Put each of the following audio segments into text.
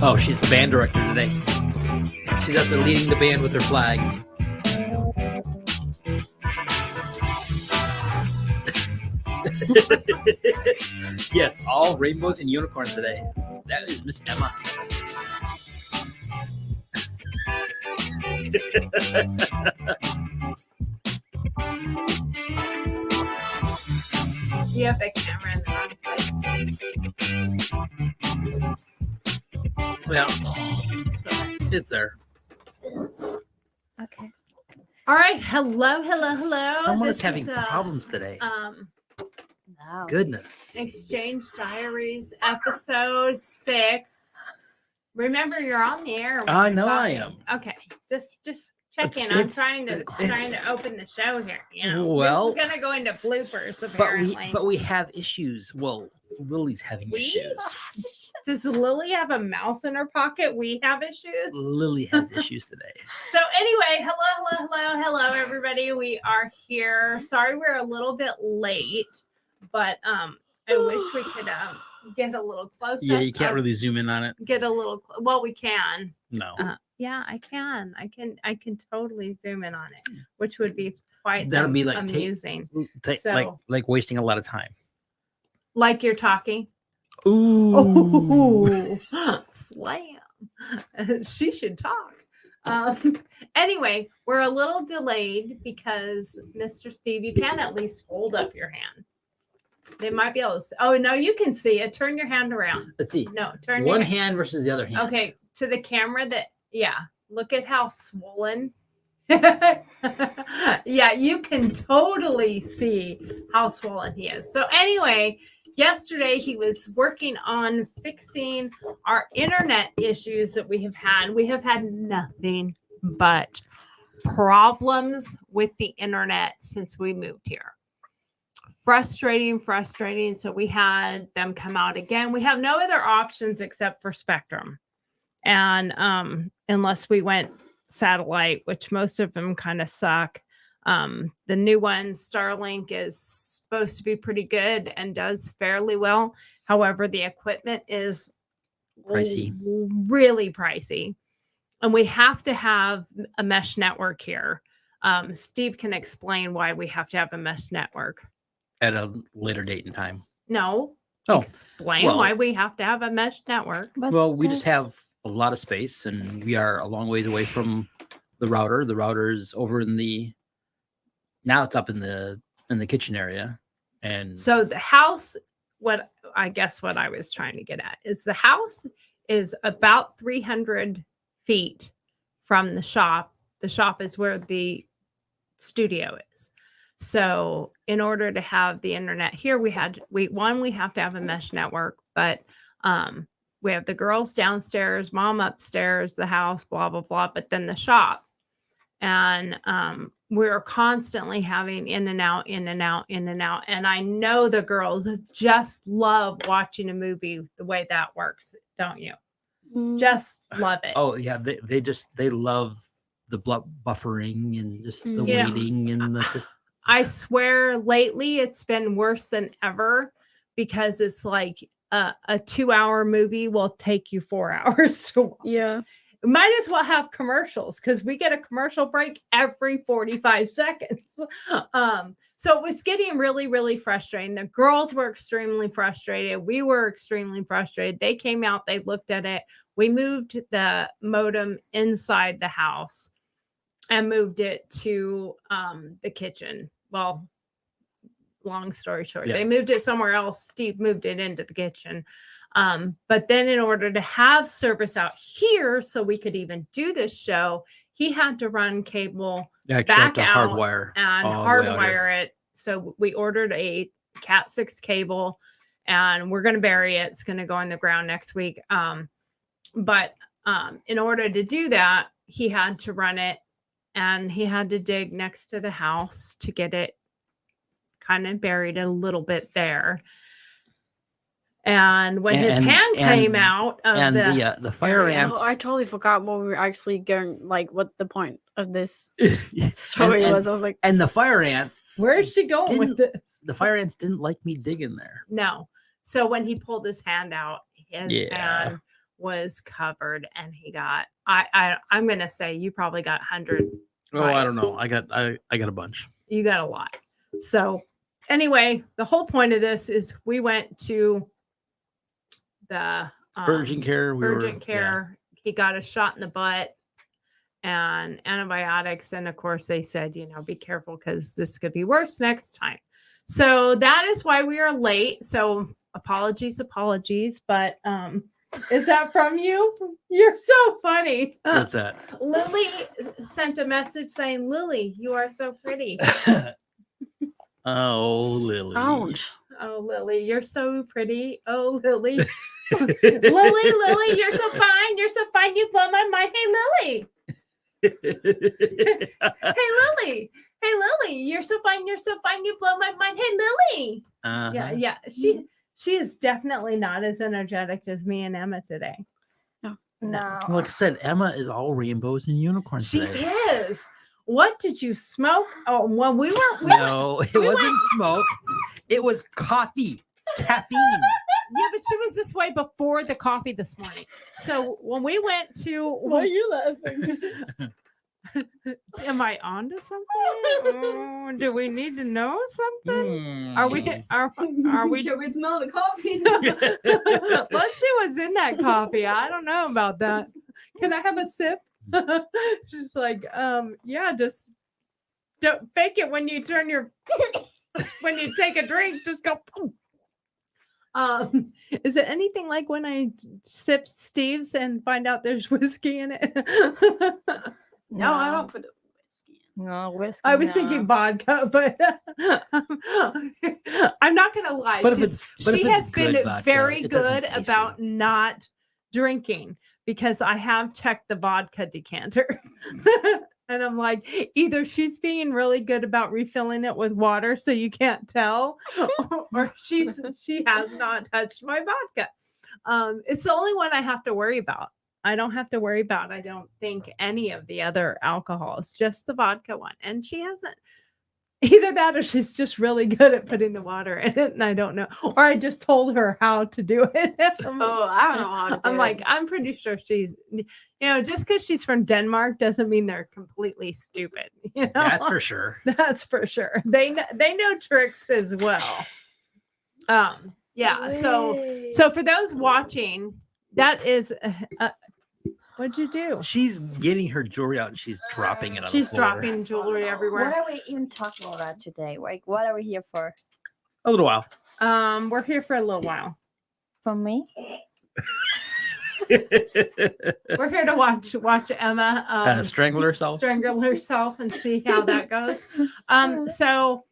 Oh, she's the band director today. She's out there leading the band with her flag. Yes, all rainbows and unicorns today. That is Miss Emma. You have the camera in the wrong place. Well, It's okay. it's there. Okay. All right. Hello. Someone This is having is, problems today. No. Goodness. Exchange Diaries, episode 6. Remember, you're on the air. when I you're know I talking. am. Okay, just check in. I'm It's- trying to it's- open the show here. You know, Well, this is gonna go into bloopers But apparently. we have issues. Well, Lily's having We? issues. Does Lily have a mouse in her pocket? We have issues. Lily has issues today. So anyway, hello, everybody. We are here. Sorry, we're a little bit late, but I wish we could get a little closer. Yeah, you can't really zoom in on it. get a little. Well, we can. No. Yeah, I can. I can totally zoom in on it, which would be quite That'll be like amusing. like wasting a lot of time. Like you're talking. Ooh. Slam. She should talk. Anyway, we're a little delayed because Mr. Steve, you can at least hold up your hand. They might be able to see. Oh, no, you can see it. Turn your hand around. Let's see. No, turn One your hand versus the other hand. Okay, to the camera yeah, look at how swollen. Yeah, you can totally see how swollen he is. So anyway, yesterday he was working on fixing our internet issues that we have had. We have had nothing but problems with the internet since we moved here. Frustrating. So we had them come out again. We have no other options except for Spectrum. And unless we went satellite, which most of them kind of suck. The new one, Starlink, is supposed to be pretty good and does fairly well. However, the equipment is Pricey. Really pricey. And we have to have a mesh network here. Steve can explain why we have to have a mesh network. At a later date and time. No. Oh, Explain well- why we have to have a mesh network. But Well, we just that's- have a lot of space, and we are a long ways away from the router. The router is over in the. Now it's up in the kitchen area, and So the house, what I was trying to get at is the house is about 300 feet from the shop. The shop is where the studio is. So in order to have the internet here, we have to have a mesh network, but we have the girls downstairs, mom upstairs, the house, blah, blah, blah, but then the shop. And we're constantly having in and out. And I know the girls just love watching a movie the way that works, don't you? Just love it. oh yeah, they love the buffering and just the Yeah. waiting and the just. I swear lately it's been worse than ever because it's like a 2-hour movie will take you 4 hours to watch. Yeah. Might as well have commercials because we get a commercial break every 45 seconds. So it was getting really, really frustrating. The girls were extremely frustrated. We were extremely frustrated. They came out, they looked at it. We moved the modem inside the house and moved it to the kitchen. Well, long story short, Yeah. they moved it somewhere else. Steve moved it into the kitchen. But then in order to have service out here so we could even do this show, he had to run cable Yeah, back out hardwire and all the way out here. hardwire it. So we ordered a Cat 6 cable and we're going to bury it. It's going to go in the ground next week. But in order to do that, he had to run it and he had to dig next to the house to get it kind of buried a little bit there. And when his hand came out of and the fire area. ants. Oh, I totally forgot what we were actually going, like, what the point of this and, story was. I was like, and the fire ants. Where's she going with this? The fire ants didn't like me digging there. No. So when he pulled his hand out, his Yeah. hand was covered, and he got. I'm gonna say you probably got 100. Oh, I don't know. bites. I got a bunch. You got a lot. So anyway, the whole point of this is we went to the Urgent care. urgent care. He got a shot in the butt and antibiotics. And of course, they said, be careful because this could be worse next time. So that is why we are late. So apologies. But is that from you? You're so funny. What's that? Lily sent a message saying, Lily, you are so pretty. Oh, Lily. Ouch. Oh, Lily, you're so pretty. Oh, Lily. Lily, you're so fine. You're so fine. You blow my mind. Hey, Lily. Hey, Lily, you're so fine. You're so fine. You blow my mind. Hey, Lily. Uh-huh. Yeah. She is definitely not as energetic as me and Emma today. No. Like I said, Emma is all rainbows and unicorns She today. is. What did you smoke? Oh, well, we were. No, it wasn't smoke. It was coffee, caffeine. Yeah, but she was this way before the coffee this morning. So when we went to, Why are you laughing? am I on to something? Oh, do we need to know something? Are we? Are we? Should we smell the coffee? Let's see what's in that coffee. I don't know about that. Can I have a sip? She's like, yeah, just don't fake it when you turn your when you take a drink. Just go. Is it anything like when I sip Steve's and find out there's whiskey in it? No, I don't put whiskey in. No, whiskey. I was thinking vodka, but I'm not gonna lie. But if She it's has good been vodka, very it doesn't good taste about good. not drinking because I have checked the vodka decanter. And I'm like, either she's being really good about refilling it with water so you can't tell, or she has not touched my vodka. It's the only one I have to worry about. I don't have to worry about, I don't think, any of the other alcohols, just the vodka one. And she hasn't. Either that or she's just really good at putting the water in it, and I don't know. Or I just told her how to do it. Oh, I don't know how to do I'm like, it. I'm pretty sure she's, just because she's from Denmark doesn't mean they're completely stupid. That's for sure. That's for sure. They know tricks as well. Yeah. So for those watching, that is, what'd you do? She's getting her jewelry out and she's dropping it on She's the floor. dropping jewelry What everywhere. are we even talking about today? Like, what are we here for? A little while. We're here for a little while. For me? We're here to watch Emma Strangle herself. strangle herself and see how that goes. So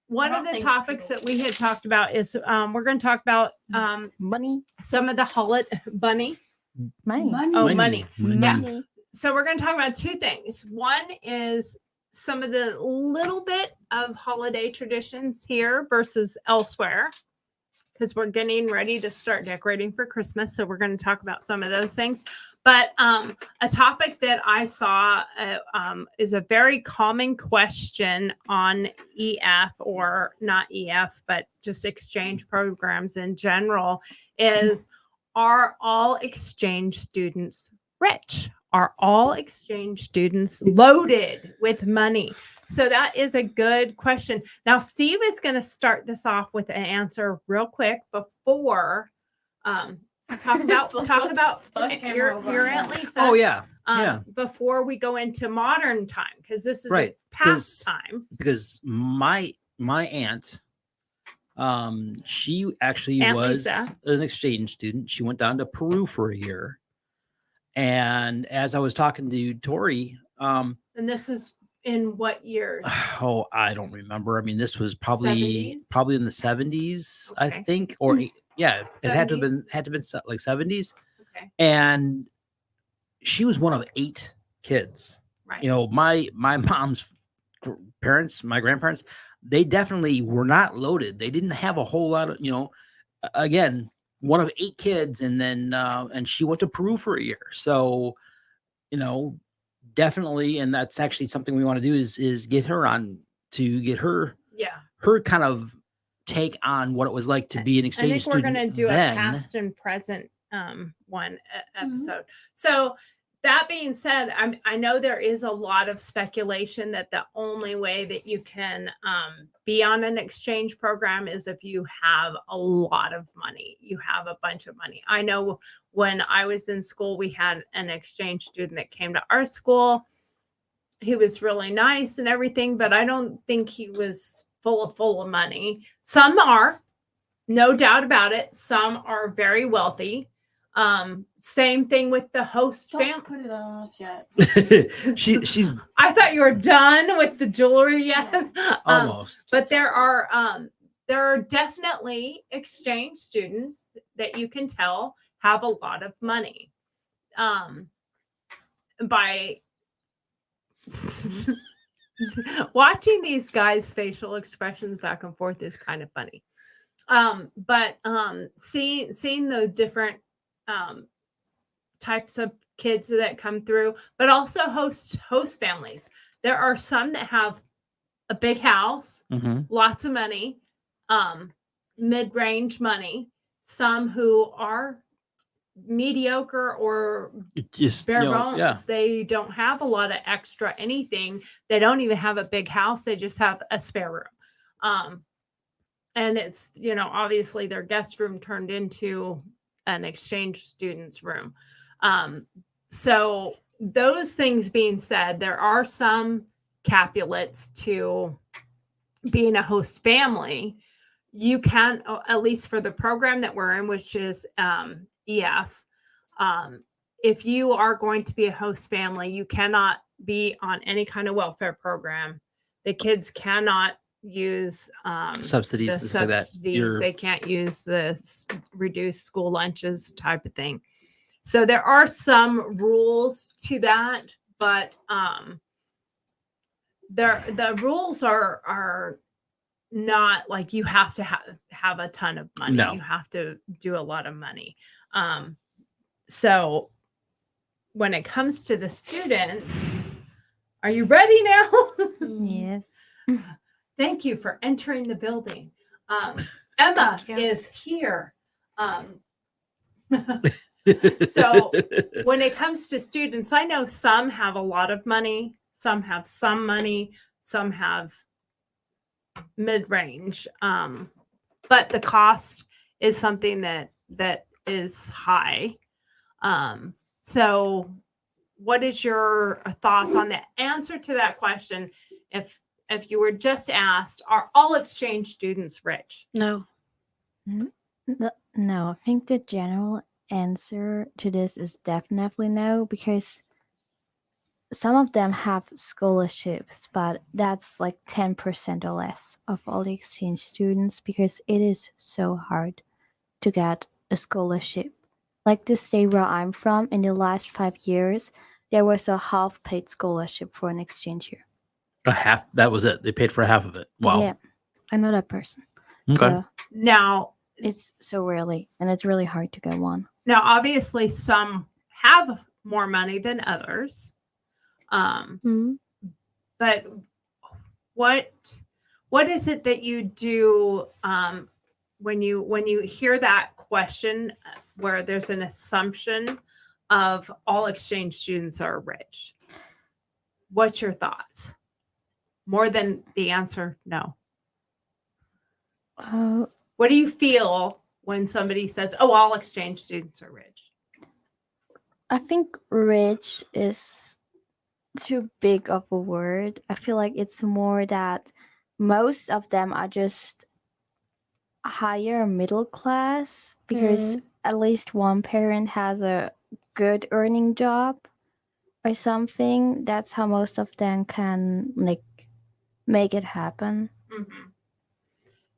one I of don't the think topics people- that we had talked about is we're going to talk about Money? some of the holiday bunny. Money. Oh, money. Yeah. Money. So we're going to talk about two things. One is some of the little bit of holiday traditions here versus elsewhere, because we're getting ready to start decorating for Christmas. So we're going to talk about some of those things. But a topic that I saw is a very common question on EF, or not EF, but just exchange programs in general is, are all exchange students rich? Are all exchange students loaded with money? So that is a good question. Now, Steve is going to start this off with an answer real quick before talk about your Aunt Lisa. Oh yeah. Yeah. Before we go into modern time, because this is Right, a past time. Because my aunt, she actually Aunt was Lisa. an exchange student. She went down to Peru for a year. And as I was talking to Tori, And this is in what years? oh, I don't remember. I mean, this was probably 70s? in the 70s, I Okay. think, or yeah, it had to 70s? have been like 70s. Okay. And she was one of 8 kids. Right. My mom's parents, my grandparents, they definitely were not loaded. They didn't have a whole lot of, again, one of 8 kids, and then and she went to Peru for a year. So, definitely, and that's actually something we want to do is get her on to get her kind of take on what it was like to be an I exchange think we're student. going to do then. a past and present one episode. So that being said, I know there is a lot of speculation that the only way that you can be on an exchange program is if you have a lot of money. You have a bunch of money. I know when I was in school, we had an exchange student that came to our school. He was really nice and everything, but I don't think he was full of money. Some are, no doubt about it. Some are very wealthy. Same thing with the host Don't family. put it on us yet. she's I thought you were done with the jewelry yet. almost. But there are definitely exchange students that you can tell have a lot of money. By watching these guys' facial expressions back and forth is kind of funny. But seeing the different types of kids that come through, but also host families. There are some that have a big house, lots of money, mid-range money, some who are mediocre or Just bare bones. They don't have a lot of extra anything. They don't even have a big house. They just have a spare room. And it's, obviously their guest room turned into an exchange student's room. So those things being said, there are some capulets to being a host family. You can, at least for the program that we're in, which is EF, if you are going to be a host family, you cannot be on any kind of welfare program. The kids cannot use subsidies. The subsidies. They can't use the reduced school lunches type of thing. So there are some rules to that, but the rules are not like you have to have a ton of money. No. You have to do a lot of money. So when it comes to the students, are you ready now? Yes. Thank you for entering the building. Emma you. is here. So when it comes to students, I know some have a lot of money, some have some money, some have mid-range. But the cost is something that is high. So what is your thoughts on the answer to that question? If you were just asked, are all exchange students rich? No. No, I think the general answer to this is definitely no, because some of them have scholarships, but that's like 10% or less of all the exchange students, because it is so hard to get a scholarship. Like the state where I'm from, in the last 5 years, there was a half-paid scholarship for an exchange year. A half. That was it. They paid for half of it. Wow. Yeah, another person. Okay. So Now, it's so rarely, and it's really hard to get one. obviously, some have more money than others. But what is it that you do when you hear that question where there's an assumption of all exchange students are rich? What's your thoughts? More than the answer no. What do you feel when somebody says, "Oh, all exchange students are rich"? I think rich is too big of a word. I feel like it's more that most of them are just higher middle class, because at least one parent has a good earning job or something. That's how most of them can like make it happen.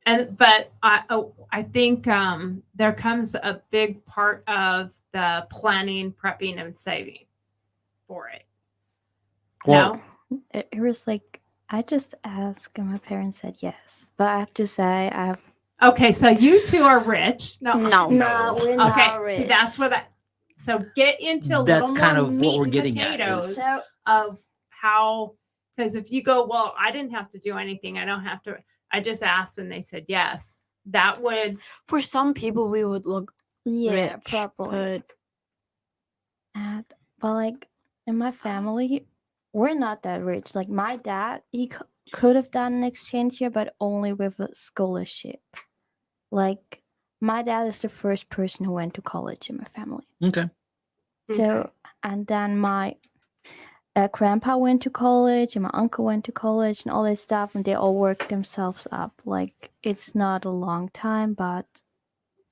But I think there comes a big part of the planning, prepping, and saving for it. Well, No? It was like, I just asked and my parents said yes, but I have to say I have. Okay, so you two are rich. No. We're Okay, not rich. see, that's what so get into a That's little kind more of what meat we're and getting at potatoes is- So of how, because if you go, well, I didn't have to do anything. I don't have to. I just asked and they said yes. That would, For some people, we would look Yeah, rich, probably. but But like in my family, we're not that rich. Like my dad, he could have done an exchange year, but only with a scholarship. Like my dad is the first person who went to college in my family. Okay. So and then my grandpa went to college and my uncle went to college and all this stuff, and they all worked themselves up. Like it's not a long time, but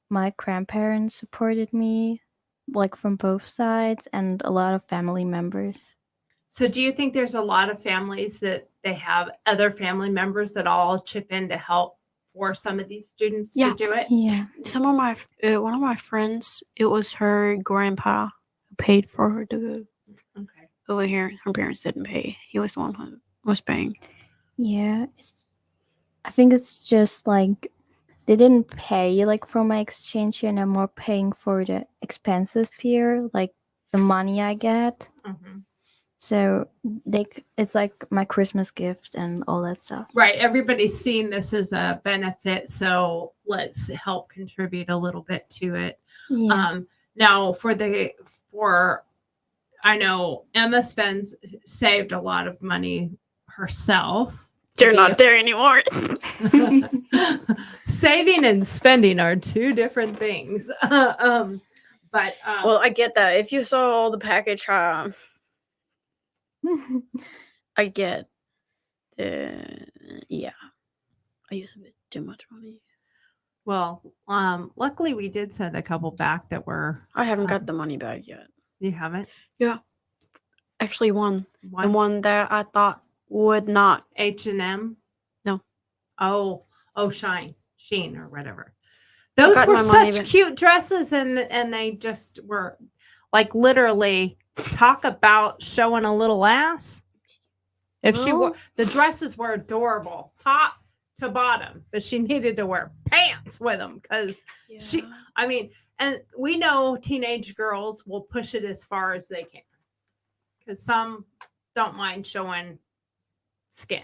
my grandparents supported me, like from both sides, and a lot of family members. So do you think there's a lot of families that they have other family members that all chip in to help for some of these students Yeah. to do it? Yeah. some of my one of my friends, it was her grandpa who paid for her to go Okay. over here. Her parents didn't pay. He was the one who was paying. Yeah. I think it's just like they didn't pay like for my exchange year, and I'm more paying for the expensive year, like the money I get. Mhm. So it's like my Christmas gift and all that stuff. Right. Everybody's seeing this as a benefit, so let's help contribute a little bit to it. Yeah. Now for I know Emma saved a lot of money herself. to They're be not there anymore. Saving and spending are two different things. But Well, I get that. If you saw all the package, I get the yeah. I use a bit too much money. luckily we did send a couple back that were. I haven't got the money back yet. You haven't? Actually, one. And One one that I thought would not. H&M? No. Oh, Sheen or whatever. Those got were my money such back. cute dresses, and they just were like literally talk about showing a little ass. If she wore Well. the dresses were adorable, top to bottom, but she needed to wear pants with them because she. I mean, and we know teenage girls will push it as far as they can because some don't mind showing skin.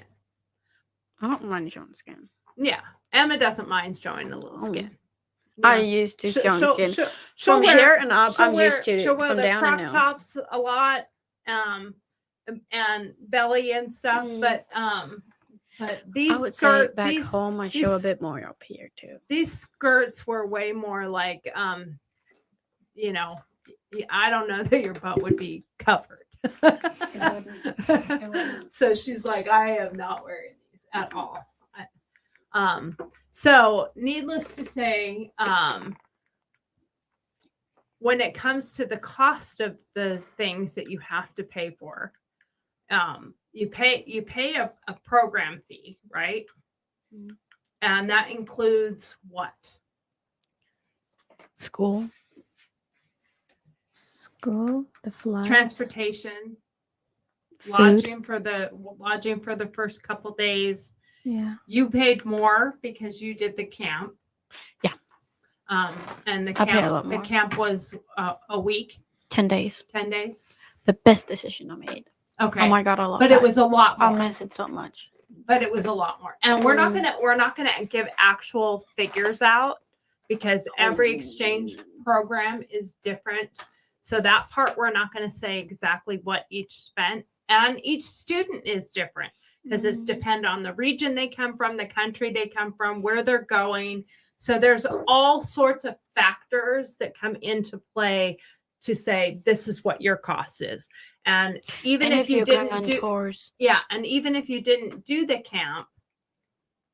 I don't mind showing skin. Yeah, Emma doesn't mind showing a little Oh. skin. I Yeah. used to She'll- showing she'll- skin. she'll- From she'll here and up, she'll I'm used to she'll it. wear From the down crop and out. tops a lot, and belly and stuff. Mm. But I these would say skirt back these home, I show a these- bit more up here too. these skirts were way more like I don't know that your butt would be covered. wouldn't. So she's like, I am not wearing these at all. So needless to say, when it comes to the cost of the things that you have to pay for, you pay a program fee, right? Mhm. And that includes what? School. School, the flight, Transportation, Food. lodging for the first couple days. Yeah. You paid more because you did the camp. Yeah. And the I paid a lot camp the more. camp was a week, 10 days. 10 days. The best decision I made. Okay. Oh my god, I love But that. it was a lot I more. miss it so much. But it was a lot more. And we're not gonna give actual figures out because every exchange program is different. So that part we're not going to say exactly what each spent. And each student is different because it's depend on the region they come from, the country they come from, where they're going. So there's all sorts of factors that come into play to say this is what your cost is. And even And if you going didn't on do tours, yeah, and even if you didn't do the camp,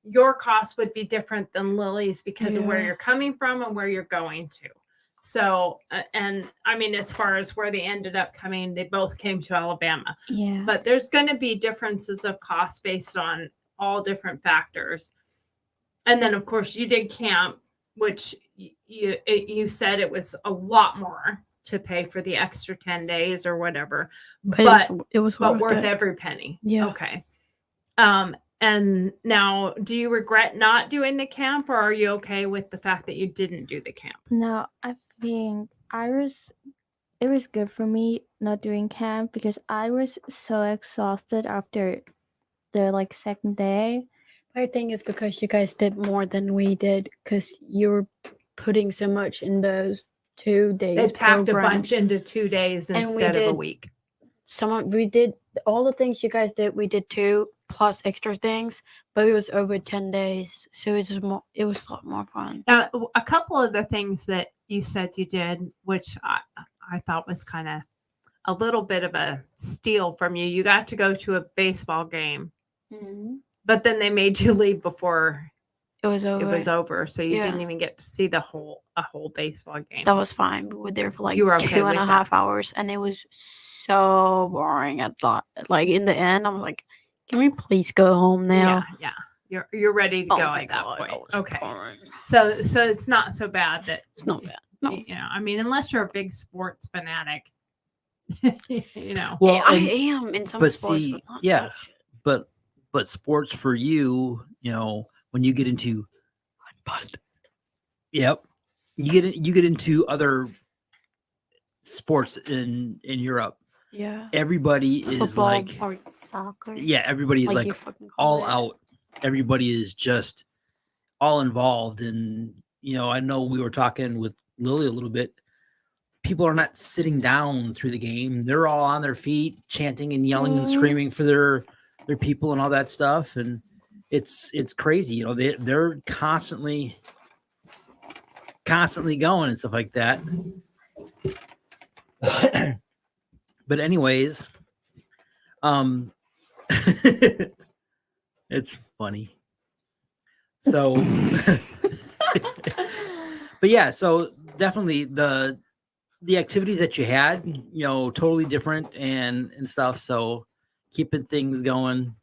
your cost would be different than Lily's because of where Yeah. you're coming from and where you're going to. So, and I mean, as far as where they ended up coming, they both came to Alabama. Yeah. But there's going to be differences of cost based on all different factors. And then, of course, you did camp, which you said it was a lot more to pay for the extra 10 days or whatever. But it was worth it. every penny. Yeah. Okay. And now, do you regret not doing the camp, or are you okay with the fact that you didn't do the camp? No, I think it was good for me not doing camp because I was so exhausted after the like second day. I think it's because you guys did more than we did because you were putting so much in those 2 days. They packed program. a bunch into 2 days And we instead of a did- week. We did all the things you guys did. We did 2 plus extra things, but it was over 10 days, so it was just more. It was a lot more fun. Now, a couple of the things that you said you did, which I thought was kind of a little bit of a steal from you. You got to go to a baseball game, but then they made you leave before It was over. it was over, so you Yeah. didn't even get to see a whole baseball game. That was fine. We were there for like You were okay 2.5 with that? hours, and it was so boring. I thought, like in the end, I was like, "Can we please go home now?" Yeah. You're ready to Oh go my at that God, point. that was Okay. boring. So it's not so bad that It's not bad. No. you know, I mean, unless you're a big sports fanatic, you know. Well, I and- am in some but sports. see, but not yeah. all shit. but sports for you, when you get into, yep, you get into other sports in Europe. Yeah. Everybody is Football like, or soccer. yeah, everybody is you like fucking call all it. out. Everybody is just all involved. And, I know we were talking with Lily a little bit. People are not sitting down through the game. They're all on their feet, chanting and yelling and screaming for their people and all that stuff. And it's crazy. They're constantly going and stuff like that. But anyways, it's funny. So, but yeah, so definitely the activities that you had, totally different and stuff. So keeping things going.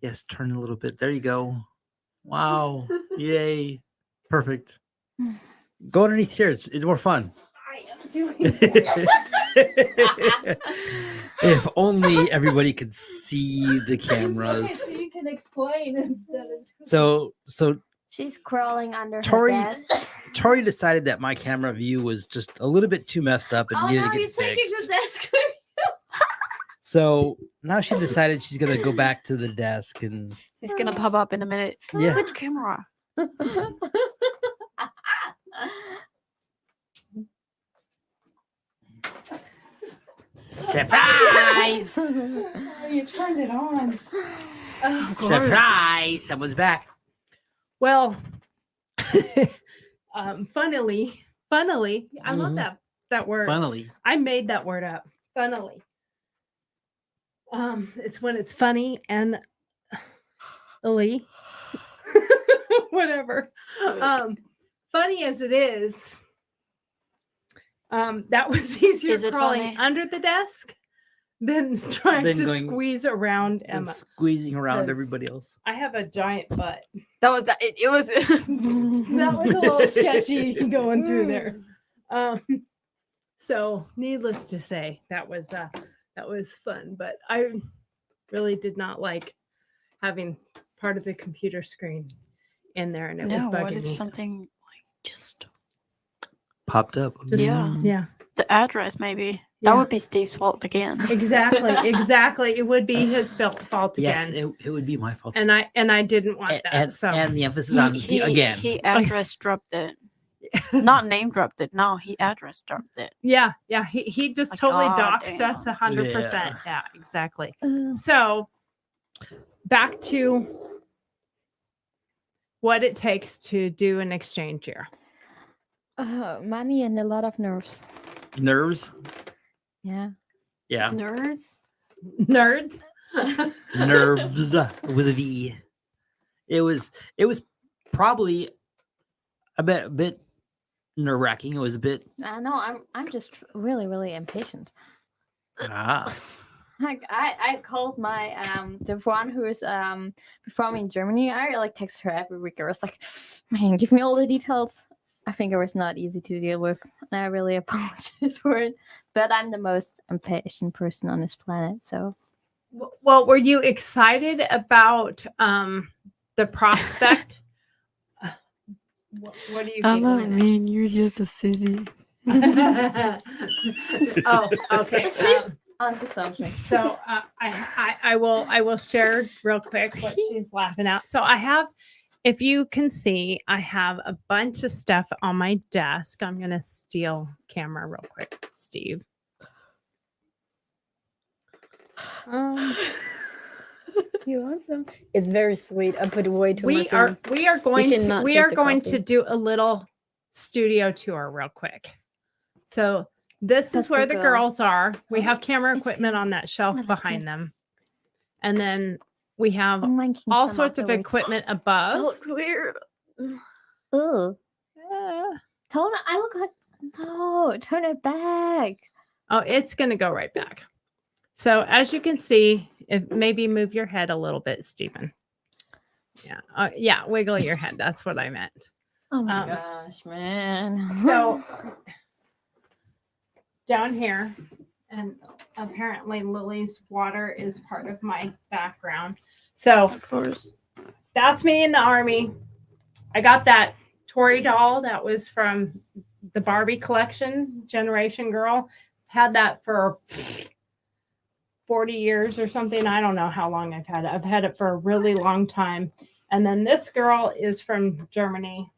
Yes, turn a little bit. There you go. Wow. Yay. Perfect. Go underneath here. It's more fun. I am doing If only everybody could see the cameras. so you can explain instead of So She's crawling under her Tori- desk. Tori decided that my camera view was just a little bit too messed up and Oh needed no, to you're get taking fixed. the desk with So now she decided she's gonna go back to the desk and He's gonna pop up in a minute. Yeah. Switch camera. surprise! Oh, you turned it on. Of course. Surprise! Someone's back. Well, funnily, I love Mhm. that word. Finally. I made that word up. Funnily. It's when it's funny and whatever. Funny as it is. That was easier Is it crawling funny? under the desk than trying Than to going- squeeze around And Emma. squeezing around 'Cause- everybody else. I have a giant butt. That was it was That was a little sketchy going through there. So needless to say, that was fun, but I really did not like having part of the computer screen in there, and it was No, what bugging if me. something like just Popped up. Just- Yeah. Yeah, the address maybe? Yeah. That would be Steve's fault again. exactly. It would be his fault Yes, again, it would be my fault. and I didn't want that. And, So and the emphasis on again. He address dropped it. Not name dropped it. No, he address dropped it. yeah, he just Like, totally God doxed us damn. 100%. Yeah, exactly. So back to what it takes to do an exchange year. money and a lot of nerves. Nerves. Yeah. Yeah. Nerds. Nerds. Nerves with a V. It was probably a bit nerve wracking. It was a bit I know. I'm just really, really impatient. Like I called my the one who is performing in Germany. I like text her every week. I was like, man, give me all the details. I think it was not easy to deal with, and I really apologize for it. But I'm the most impatient person on this planet, so Well, were you excited about the prospect? What do you think? mean. You're just a sissy. Oh, okay. on to something. So I will share real quick what she's laughing at. So I have if you can see, I have a bunch of stuff on my desk. I'm going to steal camera real quick, Steve. You want some? It's very sweet. I put way too much. We are going to cannot we taste are the going coffee. to do a little studio tour real quick. So this That's is where good the girl. girls are. We have camera It's equipment good. on that shelf I like behind it. them. And then we have I'm liking all some sorts of afterwards. equipment That above. looks weird. Ugh. Uh, Tona, I look like no. Turn it back. oh, it's going to go right back. So as you can see, if maybe move your head a little bit, Stephen. Yeah, wiggle your head. That's what I meant. Oh my Um, gosh, man. So down here, and apparently Lily's water is part of my background. So Of course. that's me in the army. I got that Tori doll that was from the Barbie collection, Generation Girl. Had that for 40 years or something. I don't know how long I've had it. I've had it for a really long time. And then this girl is from Germany.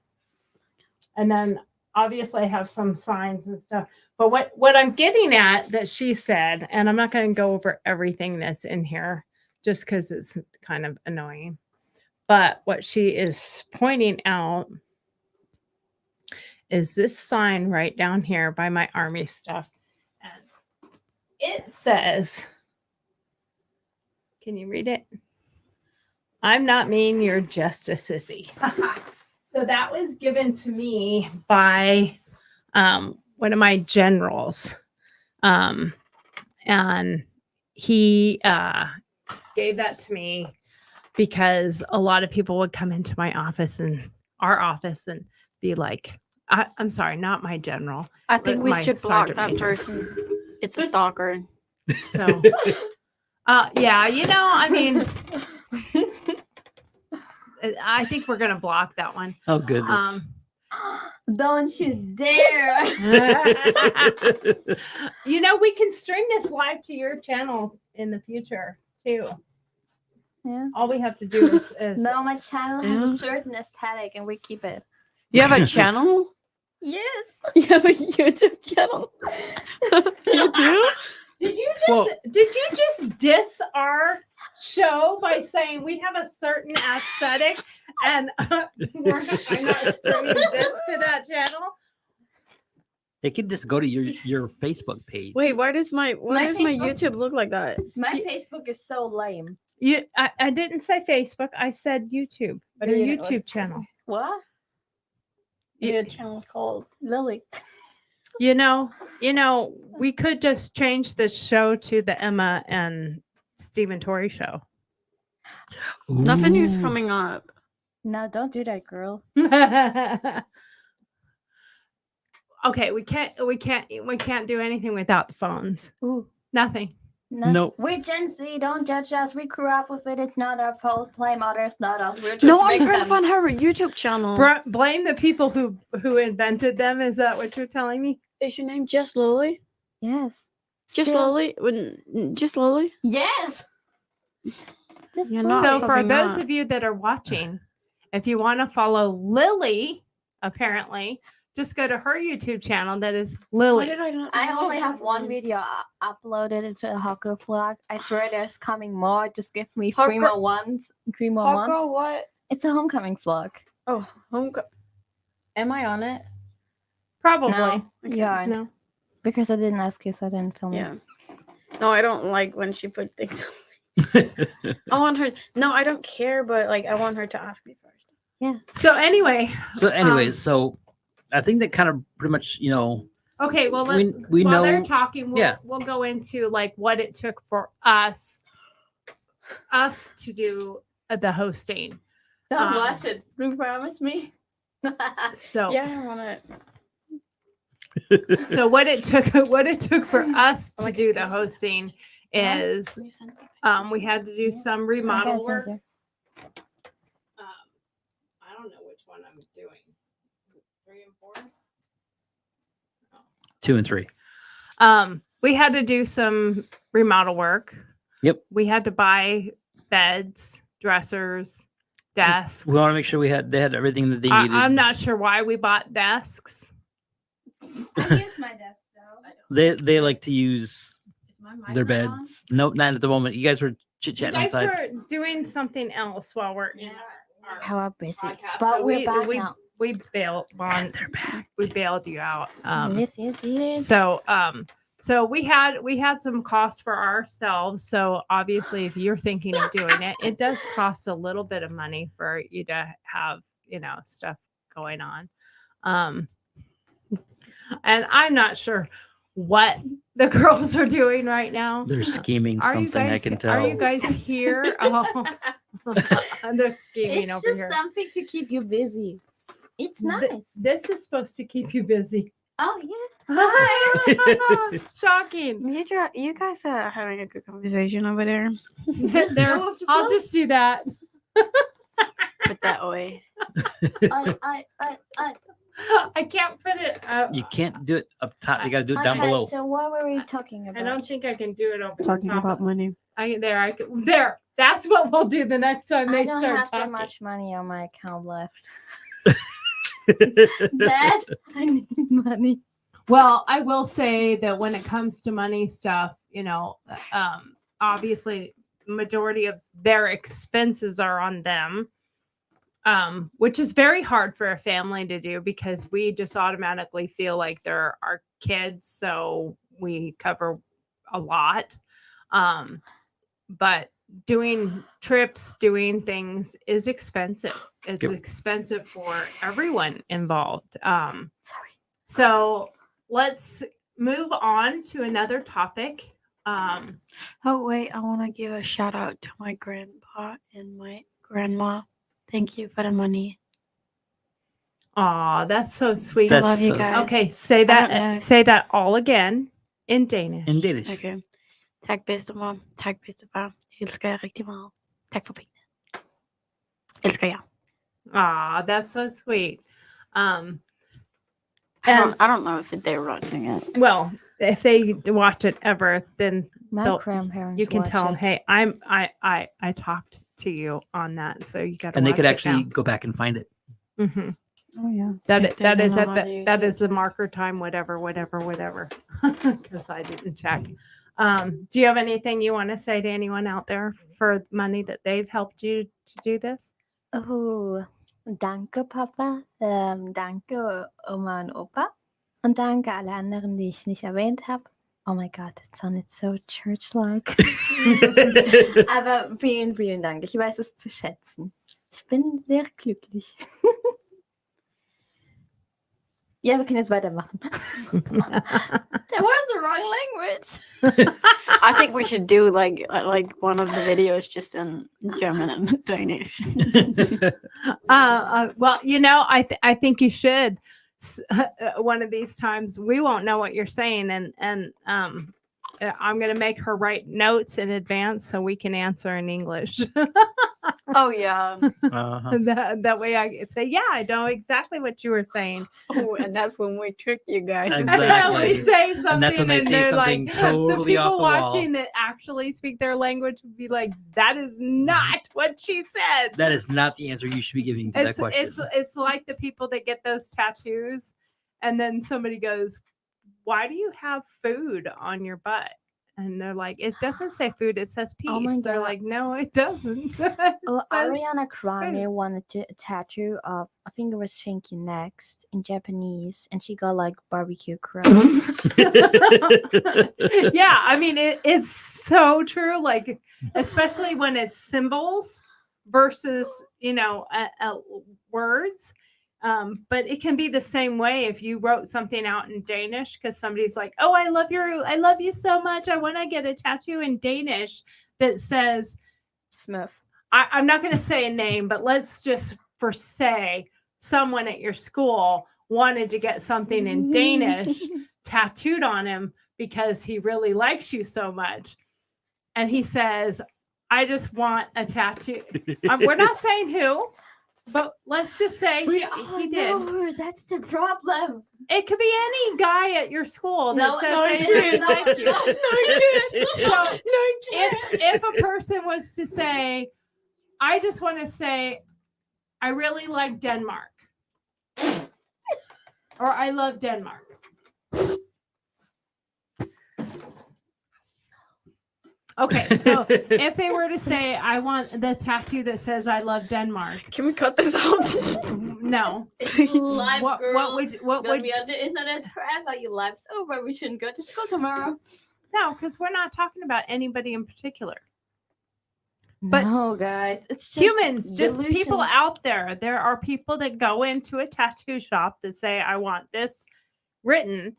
And then obviously I have some signs and stuff. But what I'm getting at that she said, and I'm not going to go over everything that's in here just because it's kind of annoying. But what she is pointing out is this sign right down here by my army stuff. And it says, can you read it? I'm not mean, you're just a sissy. So that was given to me by one of my generals. And he gave that to me because a lot of people would come into my office and our office and be like, I'm sorry, not my general. I think we my should block sergeant that major. person. It's a stalker. So, yeah, you know, I mean, I think we're going to block that one. Oh goodness. Don't you dare. You know, we can stream this live to your channel in the future too. Yeah. All we have to do is No, my channel has Yeah. a certain aesthetic and we keep it. You have a channel? Yes. You have a YouTube channel? You do? Did you just diss our show by saying we have a certain aesthetic and I'm not streaming this to that channel? They could just go to your Facebook page. Wait, why does my Facebook- YouTube look like that? My Facebook is so lame. I didn't say Facebook. I said YouTube. What Your do you- YouTube what's- channel. What? Your channel's called Lily. You know, we could just change the show to the Emma and Stephen Torrey show. Nothing new's Ooh. coming up. No, don't do that, girl. Okay, we can't do anything without the phones. Ooh. Nothing. No. Nope. We're Gen Z. Don't judge us. We grew up with it. It's not our fault. Blame others, not us. We're just No, I'm trying to victims. find her YouTube channel. Blame the people who invented them. Is that what you're telling me? Is your name just Lily? Yes. Just Still- Lily? Just Lily? Yes. Just You're Lily. not So for probably those not. of you that are watching, if you want to follow Lily, apparently, just go to her YouTube channel. That is Why Lily. did I not? I only have one video uploaded into a Hawker vlog. I swear there's coming more. Just give me three Hawker- more ones. 3 more Hawker, months. what? It's a homecoming vlog. Oh, am I on it? Probably. No, you aren't. No. Because I didn't ask you, so I didn't film Yeah. it. No, I don't like when she put things. I want her. No, I don't care, but like I want her to ask me first. So anyway, So, anyways, Um, so I think that kind of pretty much, okay. Well, we while they're know. talking, yeah. we'll go into like what it took for us to do the hosting. Don't watch it. You promise me? So Yeah, I want it. so what it took for us to Like do the this. hosting is Can you send me we had to do some remodel work. I don't know which one I'm doing. 3 and 4. 2 and 3. We had to do some remodel work. Yep. We had to buy beds, dressers, desks. We want to make sure they had everything that they needed. I'm not sure why we bought desks. I use my desk though. They like to use their beds. Nope, not at the moment. You guys were chit You chatting guys outside. were doing something else while we're in our How are busy? podcast. But So we're back now. we bailed on. They're back. We bailed you out. Yes. So we had some costs for ourselves. So obviously, if you're thinking of doing it, it does cost a little bit of money for you to have, stuff going on. And I'm not sure what the girls are doing right now. They're scheming Are you something. I guys? can tell. Are you guys here? Oh, they're scheming It's over just here. something to keep you busy. It's nice. This is supposed to keep you busy. Oh yeah. Shocking. You guys are having a good conversation over there. There, Go with the I'll flow. just do that. Put that away. I. I can't put it up. You can't do it up top. You got to do it down below. So what were we talking about? I don't think I can do it over Talking the top. about money. There. That's what we'll do the next time I they don't start have that talking. much money on my account left. Dad, I need money. Well, I will say that when it comes to money stuff, obviously majority of their expenses are on them. Which is very hard for a family to do because we just automatically feel like they're our kids, so we cover a lot. But doing trips, doing things is expensive. It's Yep. expensive for everyone involved. So let's move on to another topic. Oh wait, I want to give a shout out to my grandpa and my grandma. Thank you for the money. Aw, that's so sweet. I That's love you so- guys. Okay, say don't know. that. Say that all again in Danish. In Danish. Okay. Tak bedstemor. Tak bedstefar. Jeg elsker jer rigtig meget. Tak for pengene. Elsker jer. Aw, that's so sweet. I don't know if they're watching it. Well, if they watch it ever, then My They'll- grandparents. you can watch tell them, it. "Hey, I talked to you on that, so you got to." And they could actually go back and find it. hmm Oh yeah. That If they that don't is know at how the to use that it. is the marker time. Whatever. Because I didn't check. Do you have anything you want to say to anyone out there for money that they've helped you to do this? Oh, danke Papa, danke Oma und Opa und danke alle anderen, die ich nicht erwähnt habe. Oh my God, it sounded so church-like. Aber vielen, vielen Dank. Ich weiß es zu schätzen. Ich bin sehr glücklich. Ja, wir können jetzt weitermachen. That was the wrong language. I think we should do like one of the videos just in German and Danish. Well, I think you should. One of these times, we won't know what you're saying, and I'm gonna make her write notes in advance so we can answer in English. Oh yeah. Uh-huh. that way, I can say, "Yeah, I know exactly what you were saying." Oh, and that's when we trick you guys. Exactly. And then we say something, And that's when they say they're something like, totally the off people the wall. watching that actually speak their language would be like, "That is not what she said." That is not the answer you should be giving to that question. It's like the people that get those tattoos, and then somebody goes, "Why do you have food on your butt?" And they're like, "It doesn't say food; it says peace." Oh my They're God. like, "No, it doesn't." It Oh, says Ariana Grande food. wanted a tattoo of, I think it was Thank You Next in Japanese, and she got like barbecue crust. Yeah, I mean, it's so true. Like, especially when it's symbols versus words. But it can be the same way if you wrote something out in Danish because somebody's like, "Oh, I love you so much. I want to get a tattoo in Danish that says." Smurf. I'm not going to say a name, but let's just say someone at your school wanted to get something in Danish tattooed on him because he really likes you so much. And he says, "I just want a tattoo." We're not saying who, but let's just say he did. No, that's the problem. It could be any guy at your school that No, says no, they it really isn't. like you. No, So if a person was to say, "I just want to say I really like Denmark. Or I love Denmark. Okay, so if they were to say, I want the tattoo that says I love Denmark, Can we cut this out? no. Live, What girl. would It's what gonna would be on the internet forever. Your life's over. We shouldn't go to school tomorrow. no? Because we're not talking about anybody in particular. But no, guys, it's just Humans, just people delusion. out there. There are people that go into a tattoo shop that say, I want this written,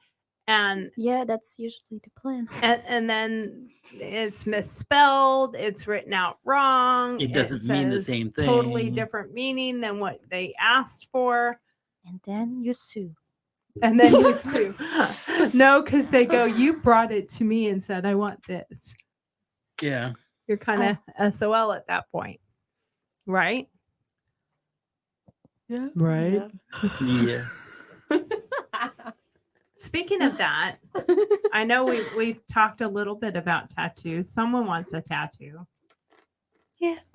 and Yeah, that's usually the plan. and then it's misspelled, it's written out wrong, It doesn't mean the says same totally thing. different meaning than what they asked for, And then you sue. and then you sue. No, because they go, you brought it to me and said, I want this. Yeah. You're kind of SOL at that point, right? Yeah. Right. Yeah. Speaking of that, I know we've talked a little bit about tattoos. Someone wants a tattoo.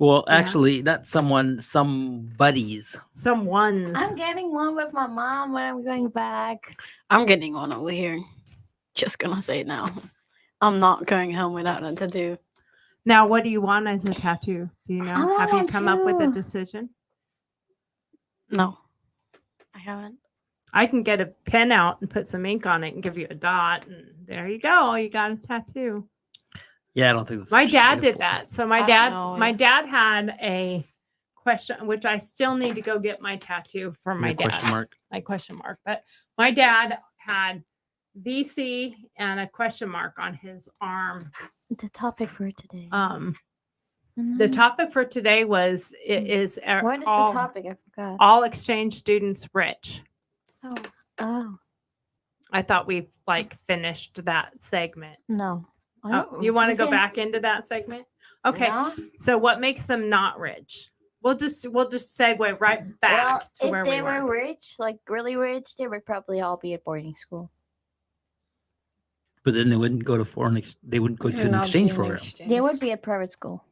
Well, Yeah. actually, not someone, some buddies. Someone's. I'm getting one with my mom when I'm going back. I'm getting one over here. Just gonna say it now. I'm not going home without a tattoo. Now, what do you want as a tattoo? Do you I know? want Have you one come up with a too. decision? No, I haven't. I can get a pen out and put some ink on it and give you a dot, and there you go. You got a tattoo. Yeah, I don't think My dad did that. So I don't know. my dad had a question, which I still need to go get my tattoo for my dad. Question mark. My question mark. But my dad had VC and a question mark on his arm. The topic for today. The topic for today was What is all, the topic? I forgot. all exchange students rich. Oh, I thought we like finished that segment. no. Oh, you want to go back into that segment? Okay. No? So what makes them not rich? We'll just segue right back Well, to if where they we were were. rich, like really rich, they would probably all be at boarding school. But then they wouldn't go to they wouldn't go to an Not exchange being program. They would exchanged. be at private school.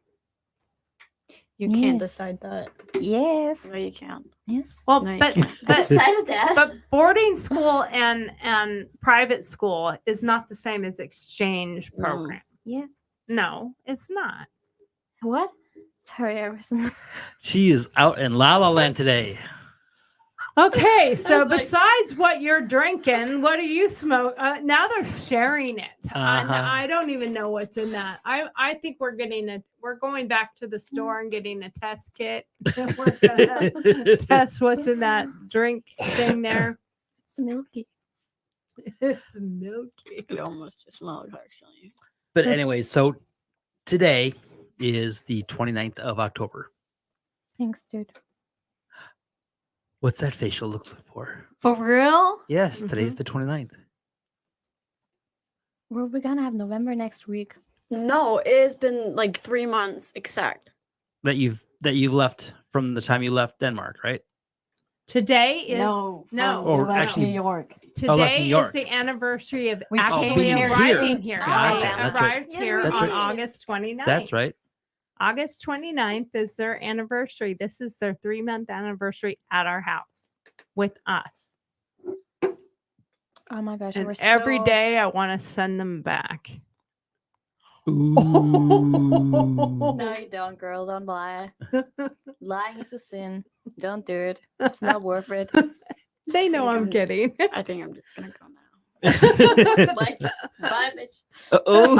You Yeah. can't decide that. Yes. No, you can't. Yes. Well, No, you but can't. but Decided that. but boarding school and private school is not the same as exchange Mm. program. Yeah. No, it's not. What? Sorry, I wasn't. She is out in La La Land today. Okay, so Like- besides what you're drinking, what do you smoke? Now they're sharing it. Uh-huh. I don't even know what's in that. I think we're going back to the store and getting a test kit. We're gonna test what's in that drink thing there. It's milky. It's milky. It almost just smelled actually. But anyway, so today is the 29th of October. Thanks, dude. What's that facial look for? For real? Yes, today's the 29th. We're gonna have November next week. No, it's been like 3 months exact. That you've left from the time you left Denmark, right? Today is no, no, Or we left actually- New York. left today New is York. the anniversary of We actually came here. arriving here. Gotcha, They that's right. arrived Yeah, here that's on right. August 29th. That's right. August 29th is their anniversary. This is their 3-month anniversary at our house with us. Oh my gosh. And we're every so- day I want to send them back. Ooh. No, you don't, girl. Don't lie. Lying is a sin. Don't do it. It's not worth it. They know I'm kidding. I think I'm just gonna go now. Like, bye, bitch. Oh.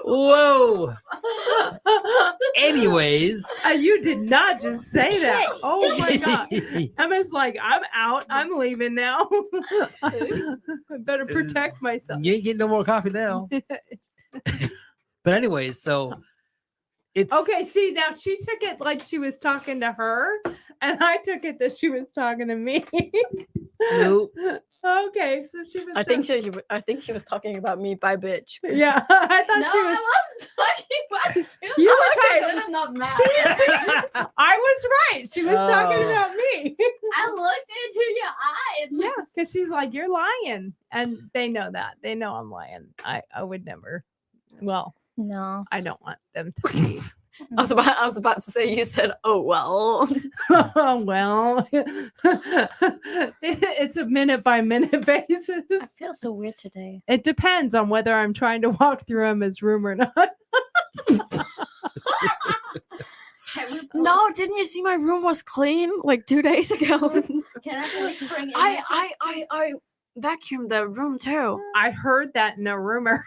Whoa. Anyways. You did not just say that. Oh my God. Emma's like, I'm out. I'm leaving now. I better protect myself. You ain't getting no more coffee now. But anyways, so it's Okay, see, now she took it like she was talking to her, and I took it that she was talking to me. Nope. Okay, so she was. I think she was talking about me by bitch. 'cause- Yeah, I thought No, she was. I wasn't talking about you. You were Okay, talking. then I'm not mad. I was right. She was talking Oh. about me. I looked into your eyes. Yeah, because she's like, "You're lying," and they know that. They know I'm lying. I would never. Well, No. I don't want them to believe I was about to say you said, "Oh well." Well, it's a minute by minute I basis. feel so weird today. It depends on whether I'm trying to walk through Emma's room or not. No, didn't you see my room was clean like 2 days ago? Can I please bring in I vacuumed the room too. I heard that in a rumor.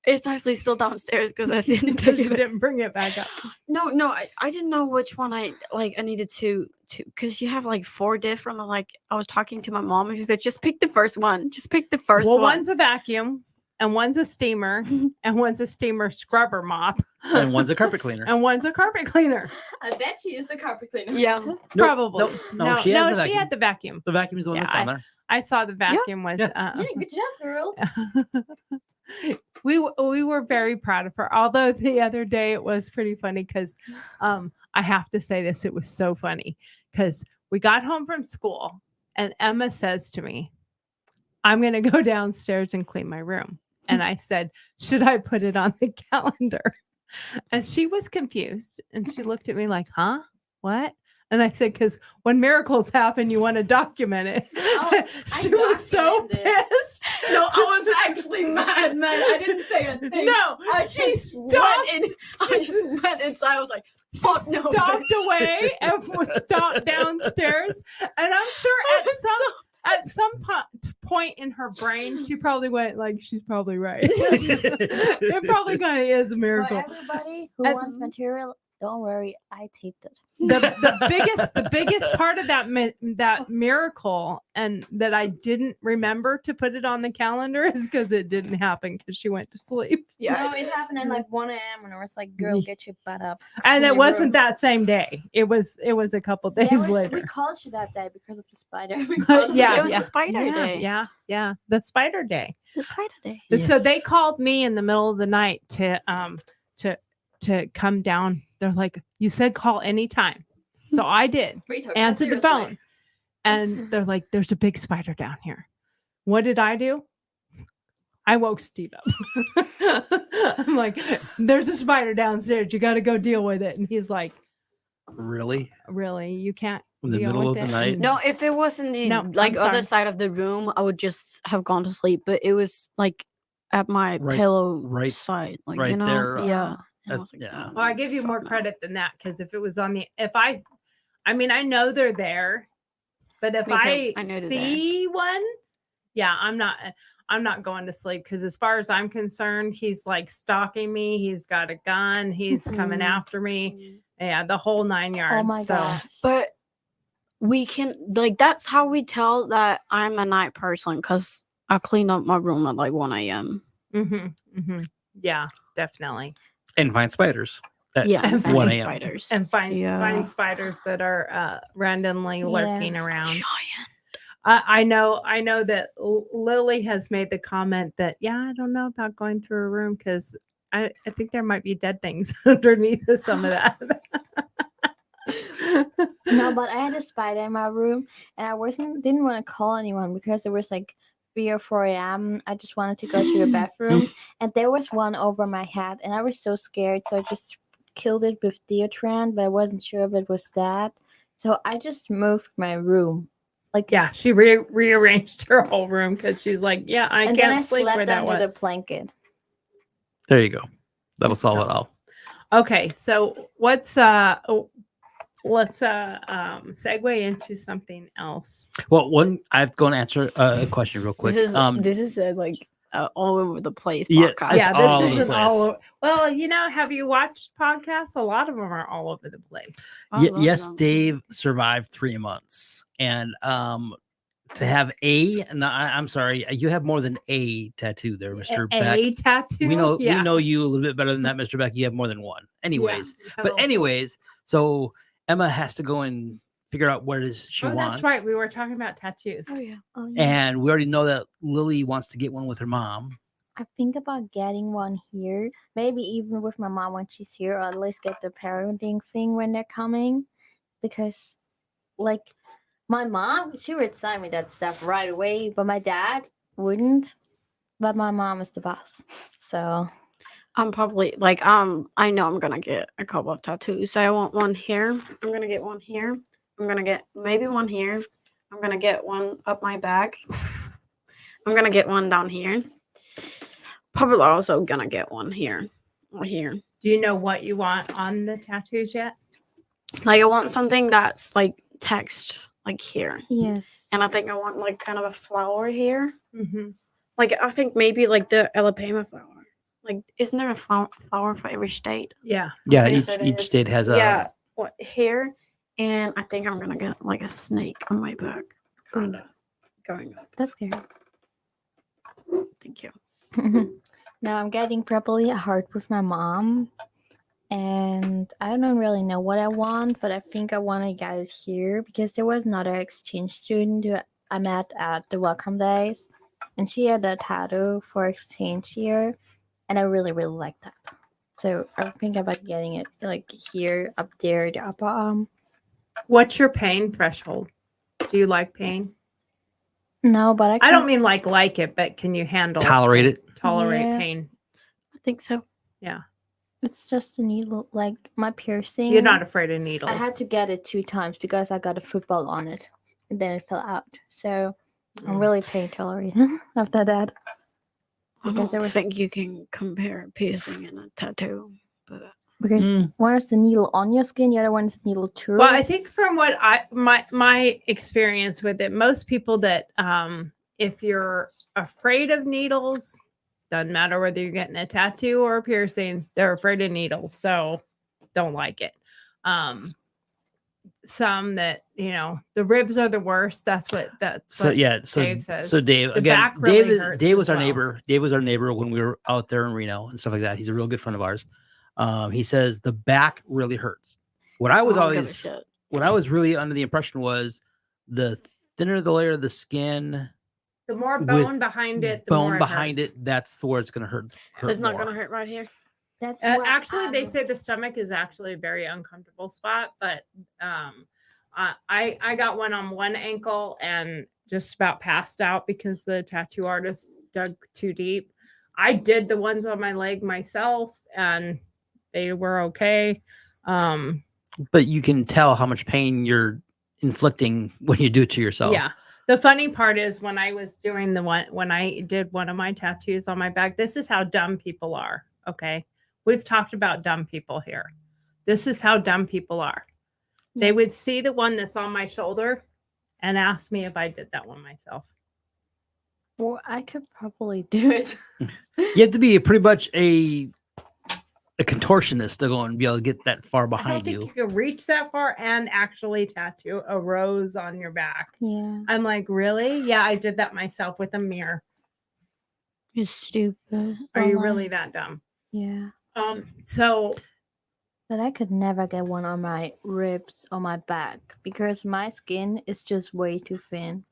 It's actually still downstairs because I didn't Because take you it. didn't bring it back up. No, I didn't know which one I needed to because you have like 4 different. I was talking to my mom and she said, just pick the first one. Just pick the first Well, one. one's a vacuum, and one's a steamer, and one's a steamer scrubber mop, And one's a carpet cleaner. and one's a carpet cleaner. I bet she used a carpet cleaner. Yeah. Nope, Probably. no, she has the she vacuum. had the vacuum. The vacuum is the one that's down there. I saw the vacuum was. Yeah. Hey, good job, girl. We were very proud of her. Although the other day it was pretty funny because I have to say this, it was so funny because we got home from school and Emma says to me, "I'm going to go downstairs and clean my room." And I said, "Should I put it on the calendar?" And she was confused and she looked at me like, "Huh? What?" And I said, "Because when miracles happen, you want to document it." Oh, She I was so documented it. pissed. No, I was actually mad, man. I didn't say a thing. No, I she just stopped. I just went inside. I was like, She fuck no. stopped away and stopped downstairs. And I'm sure at some point in her brain, she probably went like, "She's probably right." It probably kind of is a For miracle. everybody who And- wants material, don't worry, I taped it. The biggest part of that miracle and that I didn't remember to put it on the calendar is because it didn't happen because she went to sleep. Yeah. No, it happened at like 1 a.m. and I was like, "Girl, get your butt up." And in it your wasn't room. that same day. It was a couple days Yeah, later. we called you that day because of the spider. Yeah, It was yeah, the spider day. Yeah, the spider day. The spider day. And so they Yes. called me in the middle of the night to come down. They're like, "You said call anytime." So I did. Retard, Answered the seriously. phone. And they're like, "There's a big spider down here." What did I do? I woke Steve up. I'm like, "There's a spider downstairs. You got to go deal with it." And he's like, Really? "Really? You can't In the deal middle with of the it?" night? And- No, if it was in the No, like I'm sorry. other side of the room, I would just have gone to sleep. But it was like at my Right- pillow right- side, like right you know, there, yeah. And I at- was like, yeah. "Oh, Well, I give you fuck more no." credit than that because if it was on the, I mean, I know they're there, but if Me too. I I know they're there. see one, yeah, I'm not going to sleep because as far as I'm concerned, he's like stalking me. He's got a gun. He's coming Mhm. after me. Yeah, the whole 9 yards. Oh my so, gosh. But we can like that's how we tell that I'm a night person because I clean up my room at like 1 a.m. yeah, definitely. And find spiders. At Yeah, and and one finding a.m. spiders. And find Yeah. spiders that are randomly Yeah. lurking around. Giant. I know that Lily has made the comment that, yeah, I don't know about going through a room because I think there might be dead things underneath of some of that. No, but I had a spider in my room, and I didn't want to call anyone because it was like 3 or 4 a.m. I just wanted to go to the bathroom, and there was one over my head, and I was so scared, so I just killed it with deodorant, but I wasn't sure if it was that, so I just moved my room, like Yeah, she rearranged her whole room because she's like, yeah, I and then I can't sleep where slept that under was. the blanket. There you go. That'll solve it So- all. Okay, so let's segue into something else. Well, I'm going to answer a question real quick. This is a, like all over the place Yeah, podcast. It's Yeah, all this over the isn't all. place. Well, have you watched podcasts? A lot of them are all over the place. I love Yes, them. Dave survived 3 months, and to have I'm sorry, you have more than a tattoo there, Mr. Beck. A tattoo. We know Yeah. we know you a little bit better than that, Mr. Beck. You have more than one. Anyways, Yeah, but hello. anyways, so Emma has to go and figure out what it is she Oh, wants. that's right. We were talking about tattoos. Oh yeah. Oh, yeah. And we already know that Lily wants to get one with her mom. I think about getting one here, maybe even with my mom when she's here, or at least get the parenting thing when they're coming. Because, like, my mom, she would sign me that stuff right away, but my dad wouldn't. But my mom is the boss. So, I'm probably like I know I'm gonna get a couple of tattoos. So I want one here. I'm gonna get one here. I'm gonna get maybe one here. I'm gonna get one up my back. I'm gonna get one down here. Probably also gonna get one here or here. Do you know what you want on the tattoos yet? Like I want something that's like text like here. Yes. And I think I want like kind of a flower here. Mm-hmm. Like I think maybe like the Alabama flower. Like isn't there a flower for every state? Yeah. Yeah, Okay, each so it each is- state has a. Yeah, what here? And I think I'm gonna get like a snake on my back. Kinda going up. That's scary. Thank you. Now I'm getting probably a heart with my mom. And I don't really know what I want, but I think I want to get it here because there was another exchange student who I met at the welcome days. And she had a tattoo for exchange here. And I really, really like that. So I think about getting it like here, up there, the upper arm. What's your pain threshold? Do you like pain? No, but I don't mean like it, but can you handle Tolerate it. Tolerate Yeah. pain. I think so. It's just a needle, like my piercing. You're not afraid of needles. I had to get it 2 times because I got a football on it, and then it fell out. So I'm really pain tolerant after that. I Because don't there was- think you can compare a piercing and a tattoo. But Because Mm. one is the needle on your skin, the other one is the needle through. Well, I think from what my experience with it, most people that if you're afraid of needles, doesn't matter whether you're getting a tattoo or a piercing, they're afraid of needles, so don't like it. Some that the ribs are the worst. That's what So yeah, Dave says. so Dave The again. back really Dave hurts Dave as was our well. neighbor. Dave was our neighbor when we were out there in Reno and stuff like that. He's a real good friend of ours. He says the back really hurts. What I was I don't give a always, shit. what I was really under the impression was the thinner the layer of the skin, The more with bone behind it, the bone more behind hurts. it, that's where it's gonna hurt. So it's not more. gonna hurt right here. That's Actually, they say the stomach is actually a very uncomfortable spot, but I got one on one ankle and just about passed out because the tattoo artist dug too deep. I did the ones on my leg myself, and they were okay. But you can tell how much pain you're inflicting when you do it to yourself. Yeah. The funny part is when I was doing when I did one of my tattoos on my back, this is how dumb people are. Okay. We've talked about dumb people here. This is how dumb people are. They would see the one that's on my shoulder and ask me if I did that one myself. Well, I could probably do it. You have to be pretty much a contortionist to go and be able to get that far I don't behind think you. you could reach that far and actually tattoo a rose on your back. Yeah. I'm like, really? Yeah, I did that myself with a mirror. You're stupid. Are you Well, really that dumb? Yeah. So But I could never get one on my ribs or my back because my skin is just way too thin.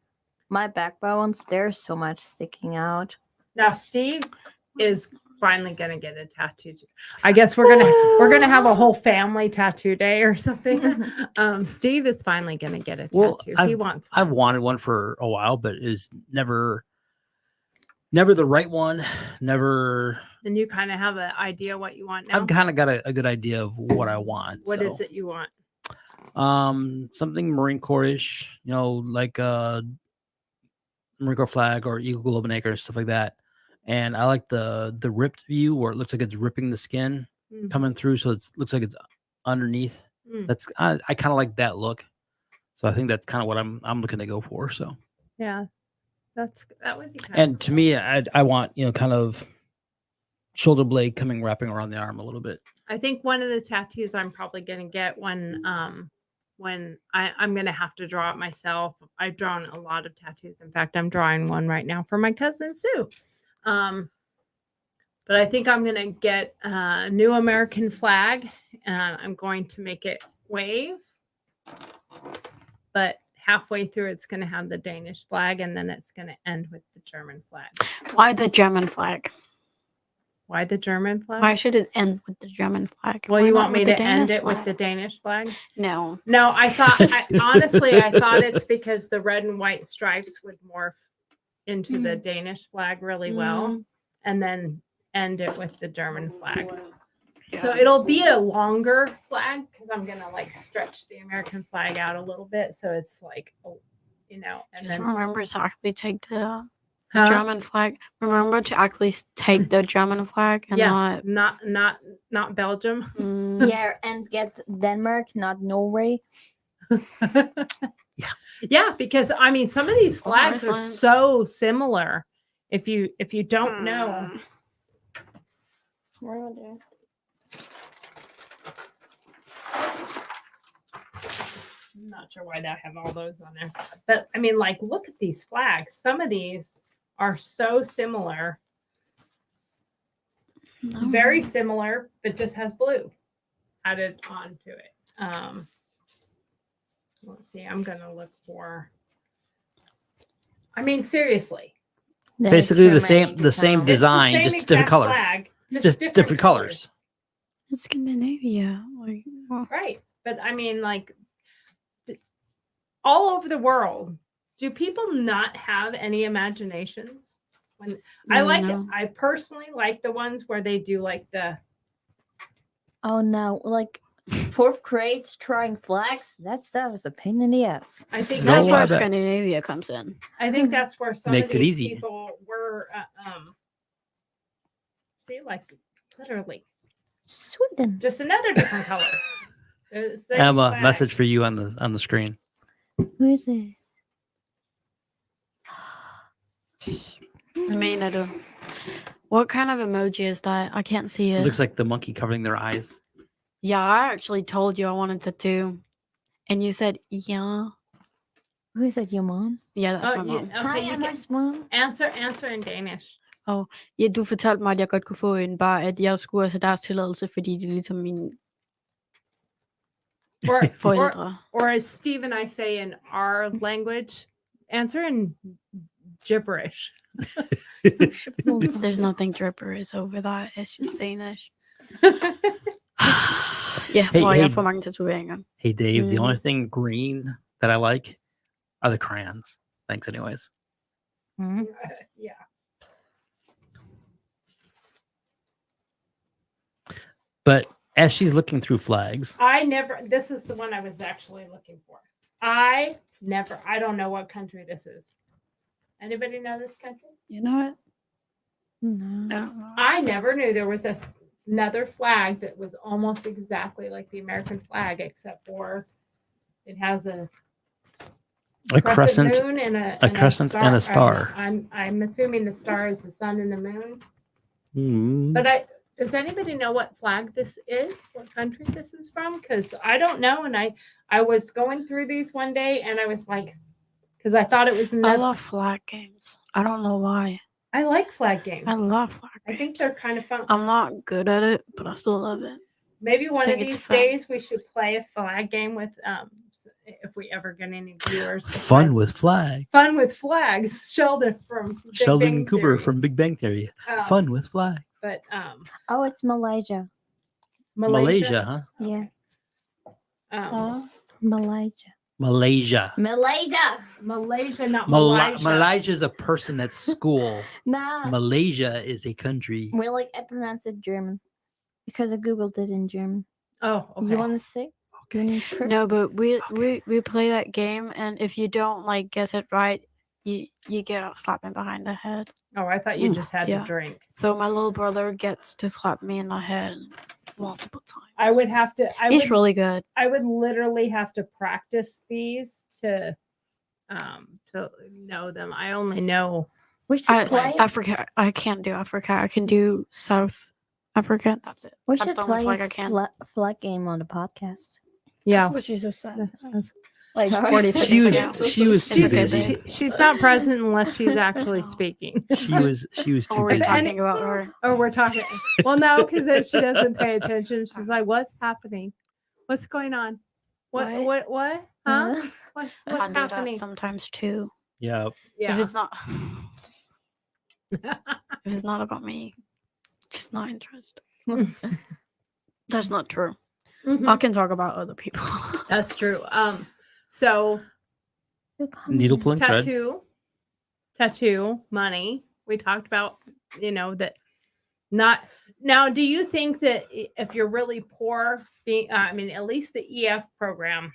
My backbones, there's so much sticking out. now Steve is finally gonna get a tattoo. I guess we're gonna have a whole family tattoo day or something. Steve is finally gonna get a Well, tattoo. He wants one. I've wanted one for a while, but is never the right one. Never. And you kind of have an idea what you want now. I've kind of got a good idea of what I want. What is so. it you want? Something Marine Corps-ish, like Marine Corps flag or Eagle Globe and Acre, stuff like that. And I like the ripped view where it looks like it's ripping the skin coming through, so it looks like it's underneath. Mm. That's I kind of like that look, so I think that's kind of what I'm looking to go for. So Yeah, that would be. and to me, I want kind of shoulder blade wrapping around the arm a little bit. I think one of the tattoos I'm probably gonna get when I'm gonna have to draw it myself. I've drawn a lot of tattoos. In fact, I'm drawing one right now for my cousin Sue. But I think I'm gonna get a new American flag, and I'm going to make it wave. But halfway through, it's gonna have the Danish flag, and then it's gonna end with the German flag. Why the German flag? Why the German flag? Why should it end with the German flag? Well, Why you not want me with the to end Danish it with flag? the Danish flag? No. No, I thought honestly, I thought it's because the red and white stripes would morph into the Danish flag really well, Mm. and then end it with the German flag. Yeah. So it'll be a longer flag because I'm gonna like stretch the American flag out a little bit, so it's like, you know, and Just then remember to actually take the Huh? German flag. Remember to actually take the German flag and yeah, not. not Belgium. Mm, Yeah, and get Denmark, not Norway. Yeah, because I mean, some of these Or flags are Iceland. so similar. If you don't know, I'm not sure why they have all those on there, but I mean, like, look at these flags. Some of these are so similar, no. very similar, but just has blue added onto it. Let's see. I'm gonna look for. I mean, seriously, There are Basically too the same many the to same count. it's the design, same just different exact color. flag, Just different colors. It's Scandinavia. Like, well, Right. But I mean, like, all over the world, do people not have any imaginations? When I like it, no. I personally like the ones where they do like the Oh no, like fourth grade trying flags. That stuff is a pain in the ass. I think No, That's I where bet. Scandinavia comes in. I think that's where some Makes of it these easy. people were see, like, literally Sweden. just another different color. The same Emma, flag. message for you on the screen. Who is it? I mean, I don't. What kind of emoji is that? I can't see It it. looks like the monkey covering their eyes. Yeah, I actually told you I wanted to too, and you said yeah. Who is it? Your mom? Yeah, that's my you- mom. okay, Hi, you can Emma's mom. answer in Danish. Ja, du fortalte mig, at jeg godt kunne få en, bare at jeg skulle have deres tilladelse, fordi det er ligesom mine Or, forældre. or as Steve and I say in our language, answer in gibberish. There's nothing drippers over that. It's just Danish. Ja, Hey, hvor hey. jeg får mange tatoveringer. Hey Dave, the only Mhm. thing green that I like are the crayons. Thanks anyways. Hmm? Yeah. But as she's looking through flags, This is the one I was actually looking for. I don't know what country this is. Anybody know this country? You know what? No. I don't know. I never knew there was another flag that was almost exactly like the American flag, except for it has a crescent moon and a crescent and a star. I'm assuming the star is the sun and the moon. Hmm. But does anybody know what flag this is? What country this is from? Because I don't know. And I was going through these one day and I was like, because I thought it was I another. love flag games. I don't know why. I like flag games. I love flag I games. think they're kind of fun. I'm not good at it, but I still love it. Maybe one of think it's these fun. days we should play a flag game with if we ever get any viewers. Fun with flags. Fun with flags. Sheldon from Big Sheldon Bang Cooper Theory. from Big Bang Theory. Um, Fun with flags. But Oh, it's Malaysia. Malaysia, huh? Yeah. Malaysia. Malaysia. Malaysia. Malaysia. Not Malaysia. Malaysia is a person at school. Nah. Malaysia is a country. Well, like I pronounce it German because I googled it in German. Oh, okay. You want to say? No, but we play that game, and if you don't like guess it right, you get a slapping behind the head. Oh, I thought you Ooh, just had yeah. to drink. So my little brother gets to slap me in the head multiple times. I would have to. It's really good. I would literally have to practice these to know them. I only know. We should play. Africa. I can't do Africa. I can do South Africa. That's it. We That's should the only play flag a I can. flag game on the podcast. Yeah. That's what she just said. Like 40 She seconds was ago. she was too It's okay, busy. babe. She's not present unless she's actually speaking. She was too Or we're busy. talking about her. Or we're talking. Well, no, because if she doesn't pay attention, she's like, "What's happening? What's going on? What? Huh? What's I do happening?" that sometimes too. Yeah. If it's not, if it's not about me, just not interested. That's not true. Mhm. I can talk about other people. That's true. So Needle pulling thread. tattoo money. We talked about, that Not now. Do you think that if you're really poor, being I mean, at least the EF program,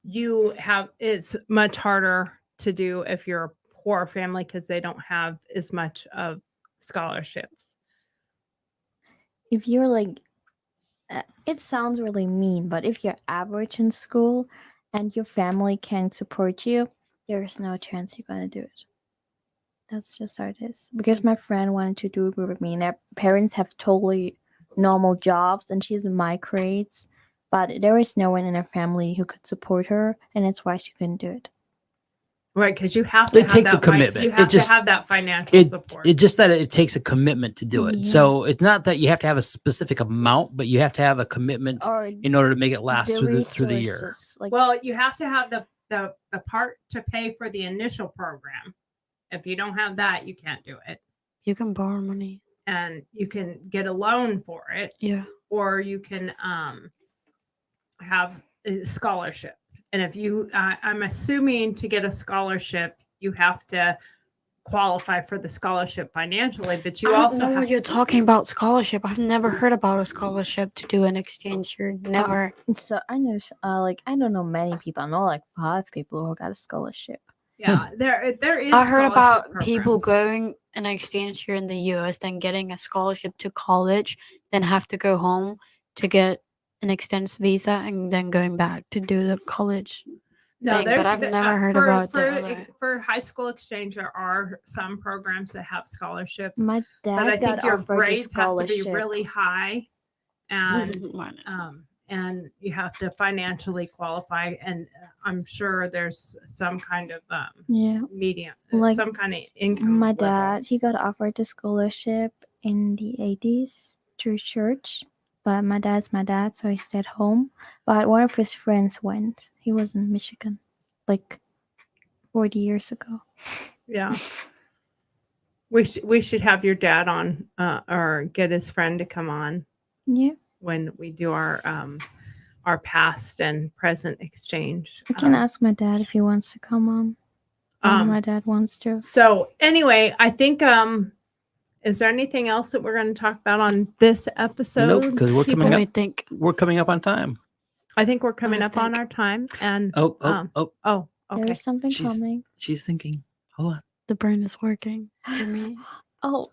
it's much harder to do if you're a poor family because they don't have as much of scholarships. If you're like, it sounds really mean, but if you're average in school and your family can support you, there's no chance you're gonna do it. That's just how it is. Because my friend wanted to do it with me, and their parents have totally normal jobs, and she's in my grades, but there is no one in her family who could support her, and that's why she couldn't do it. Right, because you have to It have takes a that commitment. You It have just- to have that financial It support. it just that it takes a commitment to do it. Yeah. So it's not that you have to have a specific amount, but you have to have a commitment Or in order to make it last the through the year. resources, like Well, you have to have the part to pay for the initial program. If you don't have that, you can't do it. You can borrow money. And you can get a loan for it, Yeah. or you can have a scholarship. And if you, I'm assuming to get a scholarship, you have to qualify for the scholarship financially, but you I don't also know have what you're talking about scholarship. I've never heard about a scholarship to do an exchange year. Never. so I know like I don't know many people. I know like 5 people who got a scholarship. yeah, there is. I heard about scholarship people programs. going an exchange year in the US, then getting a scholarship to college, then have to go home to get an extended visa, and then going back to do the college. No, thing, but there's I've never heard for, about the for other. for high school exchange. There are some programs that have scholarships, My dad but I got think your offered a grades have to be scholarship. really high, and Mine is. and you have to financially qualify. And I'm sure there's some kind of Yeah. medium, Like, some kind of income. My level. dad, he got offered a scholarship in the 80s through church, but my dad's my dad, so he stayed home. But one of his friends went. He was in Michigan, like 40 years ago. Yeah. We should have your dad on, or get his friend to come on Yeah, when we do our past and present exchange. I can ask my dad if he wants to come on. My dad wants to. So anyway, I think is there anything else that we're going to talk about on this episode? Nope, because we're people? coming Let up. me think. We're coming up on time. I think we're coming I up on think- our time. And Oh, oh, okay. There's something She's- coming. she's thinking. Hold on. The brain is working for me. Oh,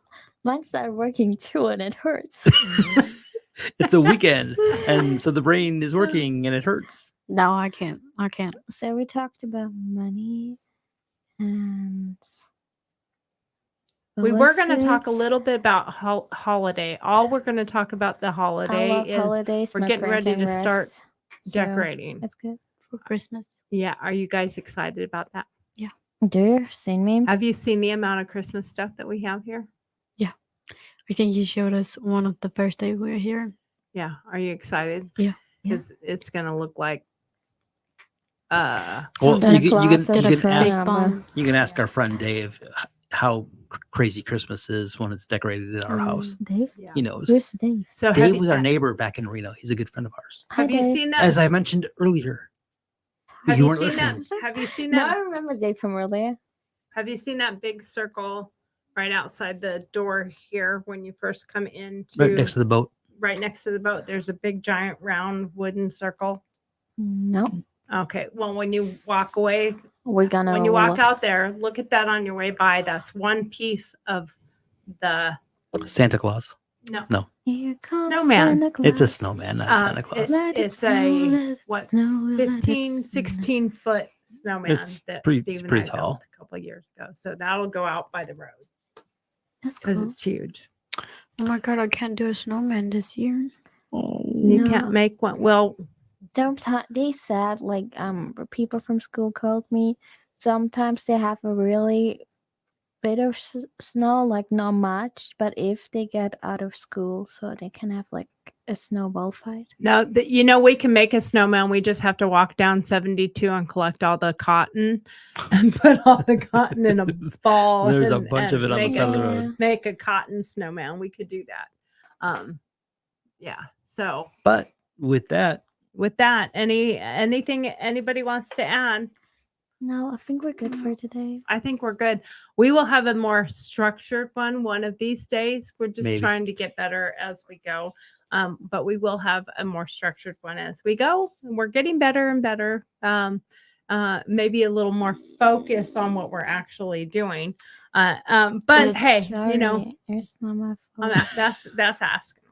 mine started working too, and it hurts. It's a weekend, and so the brain is working, and it hurts. No, I can't. I can't. So we talked about money and We were going to talk a buses. little bit about holiday. All we're going to talk about the I holiday love is holidays. we're my getting brain ready can to start rest, so decorating. That's good. For Christmas. Yeah, are you guys excited about that? Do you seen me? Have you seen the amount of Christmas stuff that we have here? I think you showed us one of the first day we were here. Yeah, are you excited? Yeah. Because it's going to look like Well, Santa you Claus can, and you the can ask Big Grandma. bomb. you can ask our friend Dave how crazy Christmas is when it's decorated at our house. Dave? yeah. He knows. Who's Dave? So Dave have was you, our neighbor back in Reno. He's a good friend of ours. Hi, have you Dave. seen that? As I mentioned earlier, Have you you weren't seen that? listening. Have you seen No, I that? remember Dave from earlier. Have you seen that big circle right outside the door here when you first come into Right next to the boat. right next to the boat? There's a big giant round wooden circle. No, Okay. Well, when you walk away, we're gonna. when you walk look- out there, look at that on your way by. That's one piece of the Santa Claus. no. Here comes Snowman. Santa It's a Claus. snowman, not Um, Santa Claus. Let it It's snow, let a it what snow, let it 15, snow. 16 foot snowman It's that pretty- Steve it's and pretty I tall. built a couple of years ago. So that'll go out by the road That's because cool. it's huge. Oh my god, I can't do a snowman this year. You can't No. make one. Well, Sometimes they said like people from school called me. Sometimes they have a really bit of snow, like not much, but if they get out of school, so they can have like a snowball fight. no, we can make a snowman. We just have to walk down 72 and collect all the cotton and put all the cotton in a ball. There's a and- bunch of and it on the make side of the a- road. Make a cotton snowman. We could do that. Yeah. So But with that, with that, anything anybody wants to add? No, I think we're good for today. I think we're good. We will have a more structured one of these days. We're just Maybe. trying to get better as we go. But we will have a more structured one as we go. And we're getting better and better. Maybe a little more focus on what we're actually doing. But hey, you know, Sorry, it's not my fault. that's asking.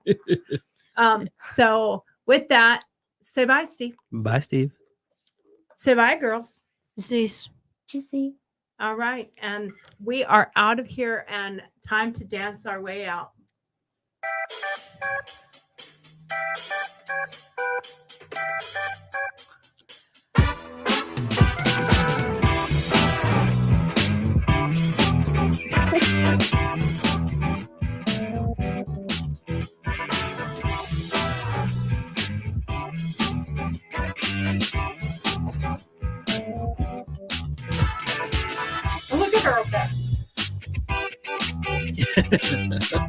So with that, say bye, Steve. Bye, Steve. Say bye, girls. Zeus. Juicy. All right. And we are out of here and time to dance our way out. Look at her over there.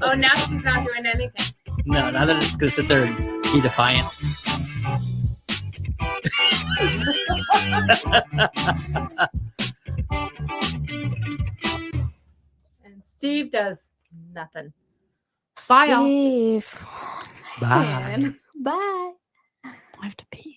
Oh, now she's not doing anything. No, now they're just gonna sit there and be defiant. And Steve does nothing. Bye, all. Steve. Bye. Man. Bye. I have to pee.